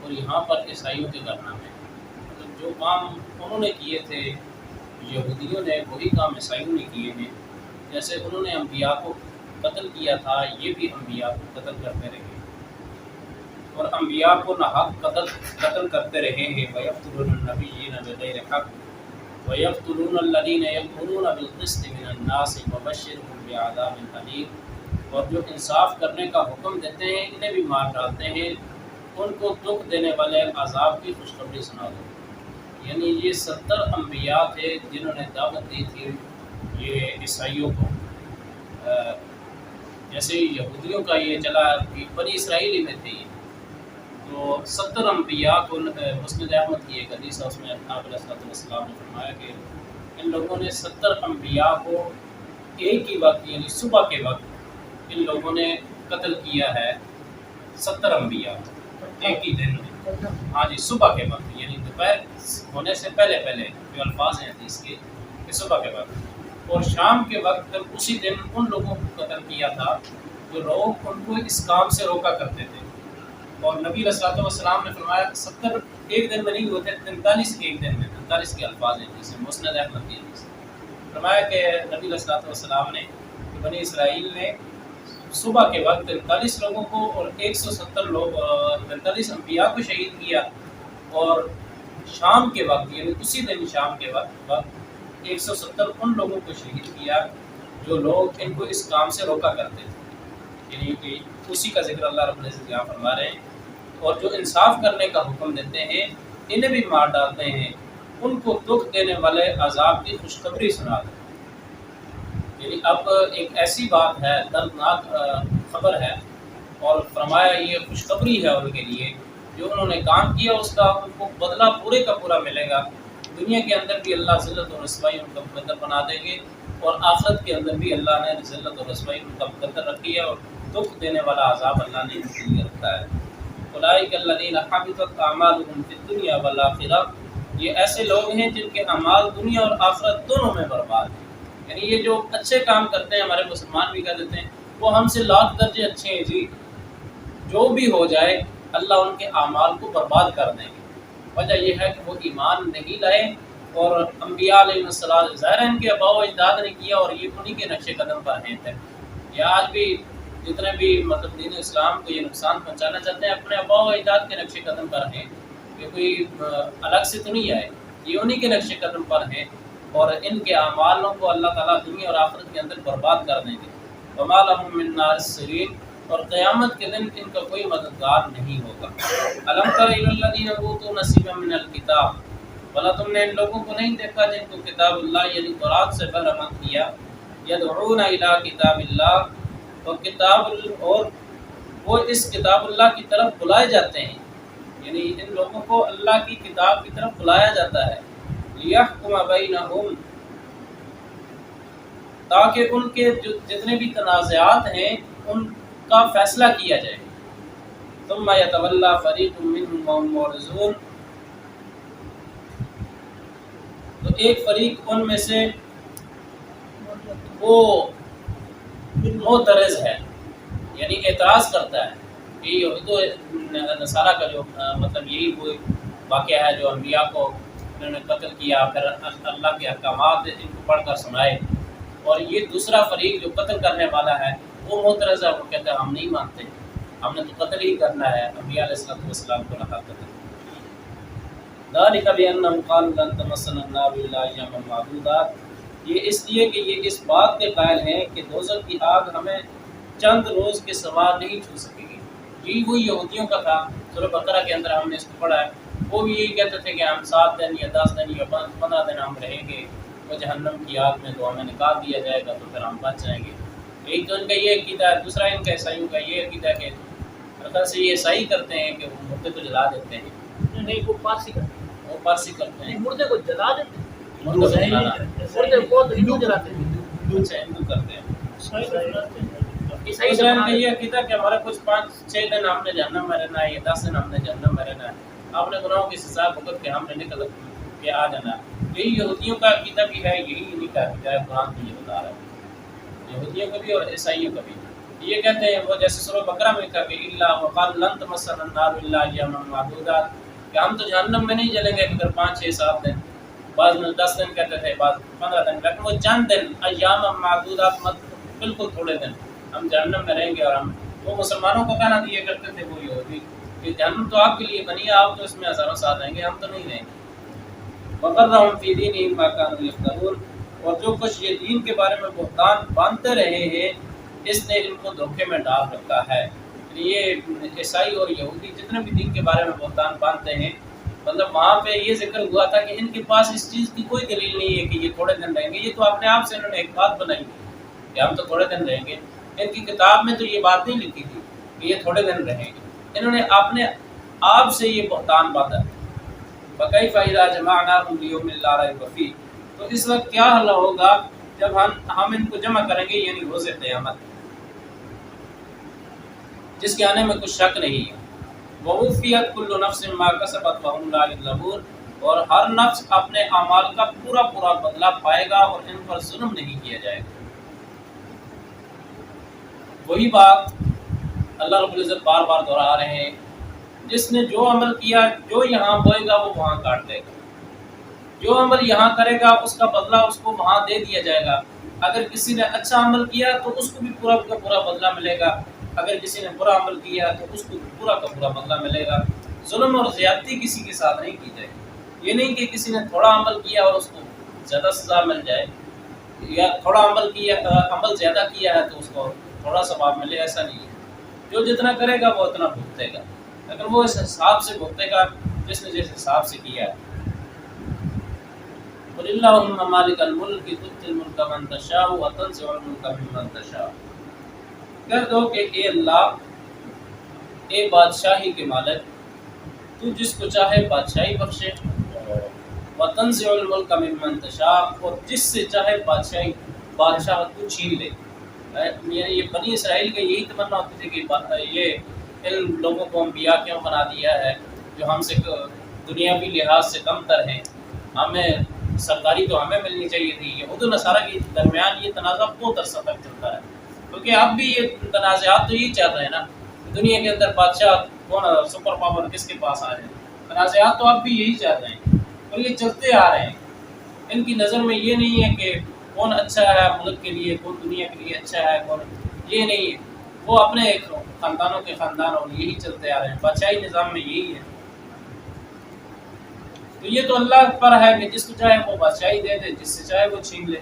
اور یہاں پر عیسائیوں کے کرنا میں مطلب جو کام انہوں نے کیے تھے یہودیوں نے وہی کام عیسائیوں نے کیے ہیں. جیسے انہوں نے انبیاء کو قتل کیا تھا یہ بھی انبیاء کو قتل کرتے رہے اور انبیاء کو ناحق قتل کرتے رہے ہیں. وَيَقْتُلُونَ النَّبِيِّينَ بِغَيْرِ حَقٍّ وَيَقْتُلُونَ الَّذِينَ يَأْمُرُونَ بِالْقِسْطِ مِنَ النَّاسِ وَبَشِّرْهُم بِعَذَابٍ أَلِيمٍ. اور جو انصاف کرنے کا حکم دیتے ہیں انہیں بھی مار ڈالتے ہیں ان کو دکھ دینے والے عذاب کی خوشخبری سنا دو. یعنی یہ 70 انبیاء تھے جنہوں نے دعوت دی تھی یہ عیسائیوں کو. جیسے یہودیوں کا یہ چلا کہ بنی اسرائیلی میں تھے تو 70 انبیاء کو مسند احمد کی ایک حدیث ہے اس میں آپ علیہ السلام نے فرمایا کہ ان لوگوں نے 70 انبیاء کو ایک ہی وقت یعنی صبح کے وقت ان لوگوں نے قتل کیا ہے. 70 انبیاء ایک ہی دن میں. ہاں جی صبح کے وقت یعنی دوپہر ہونے سے پہلے جو الفاظ ہیں حدیث کے کہ صبح کے وقت. اور شام کے وقت اسی دن ان لوگوں کو قتل کیا تھا جو لوگ ان کو اس کام سے روکا کرتے تھے. اور نبی علیہ الصلوۃ والسلام نے فرمایا 70 ایک دن میں نہیں ہوتے 43 ایک دن میں. 43 کے الفاظ ہیں جس میں مسند احمد کی حدیث فرمایا کہ نبی علیہ الصلوۃ والسلام نے بنی اسرائیل نے صبح کے وقت 43 لوگوں کو اور 170 لوگ 43 انبیاء کو شہید کیا. اور شام کے وقت یعنی اسی دن شام کے وقت 170 ان لوگوں کو شہید کیا جو لوگ ان کو اس کام سے روکا کرتے تھے. یعنی کہ اسی کا ذکر اللہ رب العزت یہاں فرما رہے ہیں. اور جو انصاف کرنے کا حکم دیتے ہیں انہیں بھی مار ڈالتے ہیں ان کو دکھ دینے والے عذاب کی خوشخبری سنا دیں. یعنی اب ایک ایسی بات ہے دردناک خبر ہے اور فرمایا یہ خوشخبری ہے ان کے لیے جو انہوں نے کام کیا اس کا ان کو بدلہ پورے کا پورا ملے گا. دنیا کے اندر بھی اللہ ذلت اور رسوائی ان کا مقدر بنا دیں گے اور آخرت کے اندر بھی اللہ نے ذلت اور رسوائی ان کا مقدر رکھی ہے اور دکھ دینے والا عذاب اللہ نے ان کے لیے رکھا ہے. اولئک الذین حبطت اعمالهم فی الدنیا والآخرہ. یہ ایسے لوگ ہیں جن کے اعمال دنیا اور آخرت دونوں میں برباد ہیں. یعنی یہ جو اچھے کام کرتے ہیں ہمارے مسلمان بھی کہہ دیتے ہیں وہ ہم سے لاکھ درجے اچھے ہیں جی. جو بھی ہو جائے اللہ ان کے اعمال کو برباد کر دیں گے. وجہ یہ ہے کہ وہ ایمان نہیں لائے اور انبیاء علیہ السلام ظاہر ان کے آباء و اجداد نے کیا اور یہ انہی کے نقش قدم پر ہیں تھے. یا آج بھی جتنے بھی مطلب دین اسلام کو یہ نقصان پہنچانا چاہتے ہیں اپنے آباء و اجداد کے نقش قدم پر ہیں. یہ کوئی الگ سے تو نہیں آئے یہ انہی کے نقش قدم پر ہیں اور ان کے اعمالوں کو اللہ تعالیٰ دنیا اور آخرت کے اندر برباد کر دیں گے. وما لهم من ناصرین. اور قیامت کے دن ان کا کوئی مددگار نہیں ہوگا. الم تر الی الذین اوتوا نصیبا من الکتاب. بھلا تم نے ان لوگوں کو نہیں دیکھا جن کو کتاب اللہ یعنی تورات سے برآمد کیا. یدعون الی کتاب اللہ. تو کتاب اور وہ اس کتاب اللہ کی طرف بلائے جاتے ہیں یعنی ان لوگوں کو اللہ کی کتاب کی طرف بلایا جاتا ہے. لیحکم بینہم. تاکہ ان کے جتنے بھی تنازعات ہیں ان کا فیصلہ کیا جائے. ثم یتولی فریق منہم وہم معرضون. تو ایک فریق ان میں سے وہ معترض ہے یعنی اعتراض کرتا ہے کہ یہود و نصارہ کا جو مطلب یہی وہ واقعہ ہے جو انبیاء کو انہوں نے قتل کیا پھر اللہ کے احکامات ان کو پڑھ کر سنائے. اور یہ دوسرا فریق جو قتل کرنے والا ہے وہ معترض ہے. وہ کہتے ہیں ہم نہیں مانتے ہم نے تو قتل ہی کرنا ہے انبیاء علیہ السلام کو نہ قتل. ذلک بأنہم قالوا لن تمسنا النار الا ایاما معدودات. یہ اس لیے کہ یہ اس بات کے قائل ہیں کہ دوزخ کی آگ ہمیں چند روز کے سوا نہیں چھو سکے گی. یہی وہی یہودیوں کا تھا. سورہ بقرہ کے اندر ہم نے اس کو پڑھا ہے. وہ بھی یہی کہتے تھے کہ ہم 7 دن یا 10 دن یا 15 دن ہم رہیں گے وہ جہنم کی آگ میں تو ہمیں نکال دیا جائے گا تو پھر ہم بچ جائیں گے. ایک تو ان کا یہ عقیدہ ہے. دوسرا ان کا عیسائیوں کا یہ عقیدہ ہے کہ اگر سے یہ عیسائی کرتے ہیں کہ وہ مردے کو جلا دیتے ہیں. نہیں وہ پارسی کرتے ہیں. وہ پارسی کرتے ہیں مردے کو جلا دیتے ہیں. مردے کو جلانا. مردے کو ہندو جلاتے ہیں. اچھا ہندو کرتے ہیں. عیسائی اسرائیل کا یہ عقیدہ کہ ہمارے کچھ 5-6 دن ہم نے جہنم میں رہنا ہے یا 10 دن ہم نے جہنم میں رہنا ہے. آپ نے گناہوں کی سزا بھگت کے ہم نے نکل کے آ جانا ہے. یہی یہودیوں کا عقیدہ بھی ہے. یہی انہیں کا عقیدہ ہے. قرآن بھی یہ بتا رہا ہے یہودیوں کا بھی اور عیسائیوں کا بھی. یہ کہتے ہیں وہ جیسے سورہ بقرہ میں کہا کہ الا وقال لن تمسنا النار الا ایاما معدودات، کہ ہم تو جہنم میں نہیں جلیں گے مگر 5 6 7 دن، بعض میں 10 دن کہتے تھے، بعض 15 دن، لیکن وہ چند دن ایام معدودات، بالکل تھوڑے دن ہم جہنم میں رہیں گے۔ اور ہم وہ مسلمانوں کو کہنا دیا کرتے تھے وہ یہودی کہ جہنم تو آپ کے لیے بنی ہے، آپ تو اس میں ہزاروں سال رہیں گے، ہم تو نہیں رہیں گے۔ وَغَرَّهُمْ فِي دِينِهِمْ مَا كَانُوا يَفْتَرُونَ، اور جو کچھ یہ دین کے بارے میں بہتان باندھتے رہے ہیں اس نے ان کو دھوکے میں ڈال رکھا ہے۔ یہ عیسائی اور یہودی جتنے بھی دین کے بارے میں بہتان باندھتے ہیں، مطلب وہاں پہ یہ ذکر ہوا تھا کہ ان کے پاس اس چیز کی کوئی دلیل نہیں ہے کہ یہ تھوڑے دن رہیں گے، یہ تو اپنے آپ سے انہوں نے ایک بات بنائی کہ ہم تو تھوڑے دن رہیں گے۔ ان کی کتاب میں تو یہ بات نہیں لکھی تھی کہ یہ تھوڑے دن رہیں گے، انہوں نے اپنے آپ سے یہ بہتان باندھا۔ فَكَيْفَ إِذَا جَمَعْنَاهُمْ لِيَوْمٍ لَا رَيْبَ فِيهِ، تو اس وقت کیا حل ہوگا جب ہم ان کو جمع کریں گے، یعنی روز قیامت جس کے آنے میں کچھ شک نہیں ہے۔ وَوُفِّيَتْ كُلُّ نَفْسٍ مَا كَسَبَتْ وَهُمْ لَا يُظْلَمُونَ، اور ہر نفس اپنے اعمال کا پورا پورا بدلہ پائے گا اور ان پر ظلم نہیں کیا جائے گا۔ وہی بات اللہ رب العزت بار بار دہرا رہے ہیں، جس نے جو عمل کیا، جو یہاں بوئے گا وہ وہاں کاٹ دے گا، جو عمل یہاں کرے گا اس کا بدلہ اس کو وہاں دے دیا جائے گا۔ اگر کسی نے اچھا عمل کیا تو اس کو بھی پورا کا پورا بدلہ ملے گا، اگر کسی نے برا عمل کیا تو اس کو پورا کا پورا بدلہ ملے گا۔ ظلم اور زیادتی کسی کے ساتھ نہیں کی جائے گی۔ یہ نہیں کہ کسی نے تھوڑا عمل کیا اور اس کو زیادہ سزا مل جائے، یا تھوڑا عمل زیادہ کیا ہے تو اس کو تھوڑا ثواب ملے، ایسا نہیں ہے۔ جو جتنا کرے گا وہ اتنا بھگتے گا، لیکن وہ اس حساب سے بھگتے گا جس نے جس حساب سے کیا ہے۔ قُلِ اللَّهُمَّ مَالِكَ الْمُلْكِ تُؤْتِي الْمُلْكَ مَن تَشَاءُ وَتَنزِعُ الْمُلْكَ مِمَّن تَشَاءُ، کہہ دو کہ اے اللہ، اے بادشاہی کے مالک، تو جس کو چاہے بادشاہی بخشے، وَتَنزِعُ الْمُلْكَ مِمَّن تَشَاءُ، اور جس سے چاہے بادشاہ تو چھین لے۔ یعنی یہ بنی اسرائیل کا یہی تمنا ہوتی تھی کہ یہ ان لوگوں کو انبیاء کیوں بنا دیا ہے جو ہم سے دنیاوی لحاظ سے کم تر ہیں، ہمیں سرکاری تو ہمیں ملنی چاہیے تھی۔ یہود و نصارہ کے درمیان یہ تنازع بہت عرصہ تک چلتا ہے، کیونکہ اب بھی یہ تنازعات تو یہی چل رہے ہیں نا، دنیا کے اندر بادشاہ کون، سپر پاور کس کے پاس آ رہے ہیں، تنازعات تو اب بھی یہی چل رہے ہیں اور یہ چلتے آ رہے ہیں۔ ان کی نظر میں یہ نہیں ہے کہ کون اچھا ہے ملک کے لیے، کون دنیا کے لیے اچھا ہے، کون، یہ نہیں ہے۔ وہ اپنے ایک خاندانوں کے خاندان اور یہی چلتے آ رہے ہیں، بادشاہی نظام میں یہی ہے۔ تو یہ تو اللہ پر ہے کہ جس کو چاہے وہ بادشاہی دے دے، جس سے چاہے وہ چھین لے۔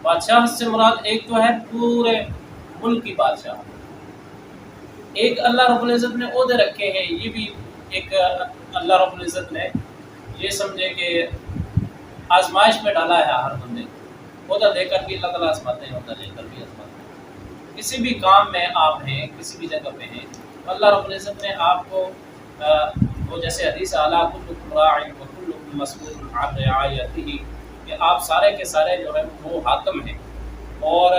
بادشاہ سے مراد ایک تو ہے پورے ملک کی بادشاہ، ایک اللہ رب العزت نے عہدے رکھے ہیں، یہ بھی ایک اللہ رب العزت نے یہ سمجھے کہ آزمائش میں ڈالا ہے ہر بندے کو، عہدہ دے کر بھی اللہ تعالیٰ آزماتے ہیں، عہدہ لے کر بھی آزماتے ہیں۔ کسی بھی کام میں آپ ہیں، کسی بھی جگہ پہ ہیں، تو اللہ رب العزت نے آپ کو وہ جیسے حدیث اعلیٰ کلکم راع وکلکم مسئول عن رعیتہ، کہ آپ سارے کے سارے جو ہے وہ حاکم ہیں، اور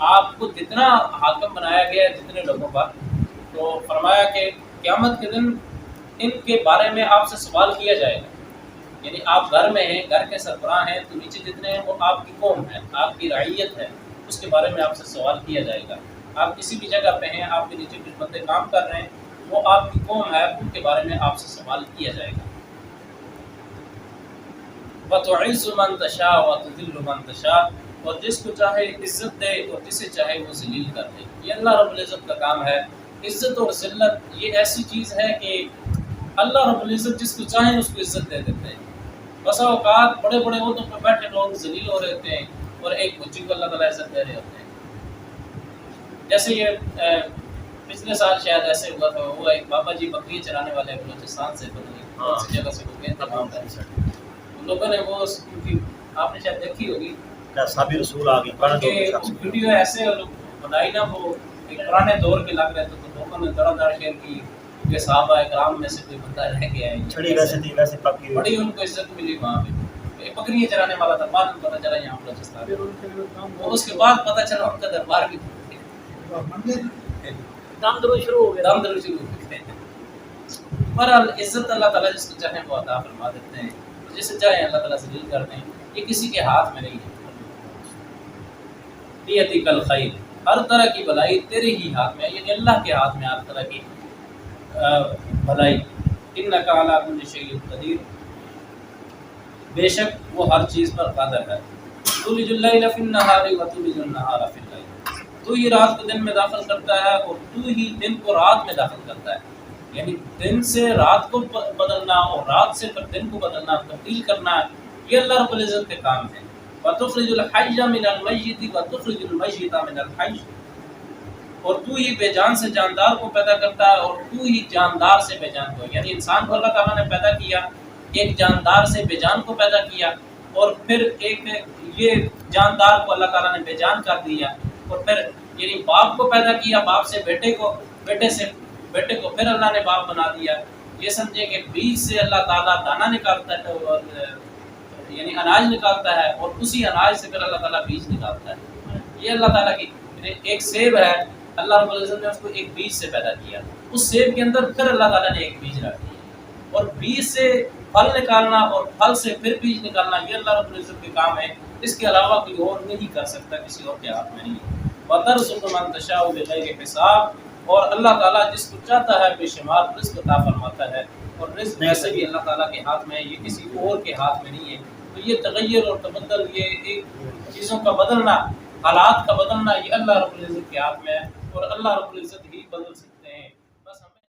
آپ کو جتنا حاکم بنایا گیا ہے جتنے لوگوں پر، تو فرمایا کہ قیامت کے دن ان کے بارے میں آپ سے سوال کیا جائے گا۔ یعنی آپ گھر میں ہیں، گھر کے سربراہ ہیں، تو نیچے جتنے ہیں وہ آپ کی قوم ہے، آپ کی رعیت ہے، اس کے بارے میں آپ سے سوال کیا جائے گا۔ آپ کسی بھی جگہ پہ ہیں، آپ کے نیچے کچھ بندے کام کر رہے ہیں، وہ آپ کی قوم ہے، ان کے بارے میں آپ سے سوال کیا جائے گا۔ وَتُعِزُّ مَن تَشَاءُ وَتُذِلُّ مَن تَشَاءُ، اور جس کو چاہے عزت دے اور جسے چاہے وہ ذلیل کر دے۔ یہ اللہ رب العزت کا کام ہے۔ عزت اور ذلت یہ ایسی چیز ہے کہ اللہ رب العزت جس کو چاہیں اس کو عزت دے دیتے ہیں۔ بسا اوقات بڑے بڑے عہدوں پر بیٹھے لوگ ذلیل ہو رہے ہوتے ہیں اور ایک بچی کو اللہ تعالیٰ عزت دے رہے ہوتے ہیں۔ جیسے یہ پچھلے سال شاید ایسے ہوا تھا، وہ ایک بابا جی بکری چرانے والے بلوچستان سے بہت سی جگہ سے ہو گئے تھے، ان لوگوں نے وہ آپ نے شاید دیکھی ہوگی صحابی رسول آگے کہ ویڈیو ایسے بنائی نا، وہ ایک پرانے دور کے لگ رہے تھے، تو لوگوں نے دڑا دڑ شیئر کی کہ صحابہ اکرام میں سے کوئی بندہ رہ گیا ہے، چھڑی ویسے تھی ویسے پکی بڑی ان کو عزت ملی وہاں پہ۔ ایک بکریاں چرانے والا تھا، بعد میں پتہ چلا یہاں بلوچستان میں، اور اس کے بعد پتہ چلا ان کا دربار بھی دم درود شروع ہو گیا، دم درود شروع ہو گئے۔ بہرحال عزت اللہ تعالیٰ جس کو چاہیں وہ عطا فرما دیتے ہیں، جسے چاہیں اللہ تعالیٰ ذلیل کرتے ہیں، یہ کسی کے ہاتھ میں نہیں ہے۔ بیدک الخیر، ہر طرح کی بھلائی تیرے ہی ہاتھ میں ہے، یعنی اللہ کے ہاتھ میں ہر طرح کی بھلائی. انک علی کل شیء قدیر، بے شک وہ ہر چیز پر قادر ہے. تولج اللیل فی النہار وتولج النہار فی اللیل، تو ہی رات کو دن میں داخل کرتا ہے اور تو ہی دن کو رات میں داخل کرتا ہے. یعنی دن سے رات کو بدلنا اور رات سے پھر دن کو بدلنا، تبدیل کرنا، یہ اللہ رب العزت کے کام ہے. وتخرج الحی من المیت وتخرج المیت من الحی، اور تو ہی بے جان سے جاندار کو پیدا کرتا ہے اور تو ہی جاندار سے بے جان کو. یعنی انسان کو اللہ تعالیٰ نے پیدا کیا، ایک جاندار سے بے جان کو پیدا کیا، اور پھر ایک یہ جاندار کو اللہ تعالیٰ نے بے جان کر دیا، اور پھر یعنی باپ کو پیدا کیا، باپ سے بیٹے کو، بیٹے کو پھر اللہ نے باپ بنا دیا. یہ سمجھے کہ بیج سے اللہ تعالیٰ دانہ نکالتا ہے اور یعنی اناج نکالتا ہے، اور اسی اناج سے پھر اللہ تعالیٰ بیج نکالتا ہے. یہ اللہ تعالیٰ کی ایک سیب ہے، اللہ رب العزت نے اس کو ایک بیج سے پیدا کیا، اس سیب کے اندر پھر اللہ تعالیٰ نے ایک بیج رکھ دیا، اور بیج سے پھل نکالنا اور پھل سے پھر بیج نکالنا یہ اللہ رب العزت کے کام ہے. اس کے علاوہ کوئی اور نہیں کر سکتا، کسی اور کے ہاتھ میں نہیں. وَتَرْزُقُ مَن تَشَاءُ بِغَيْرِ حِسَابٍ، اور اللہ تعالیٰ جس کو چاہتا ہے بے شمار رزق عطا فرماتا ہے، اور رزق ویسے بھی اللہ تعالیٰ کے ہاتھ میں ہے، یہ کسی اور کے ہاتھ میں نہیں ہے. تو یہ تغیر اور تبدل، یہ ایک چیزوں کا بدلنا، حالات کا بدلنا، یہ اللہ رب العزت کے ہاتھ میں ہے، اور اللہ رب العزت ہی بدل سکتا ہے.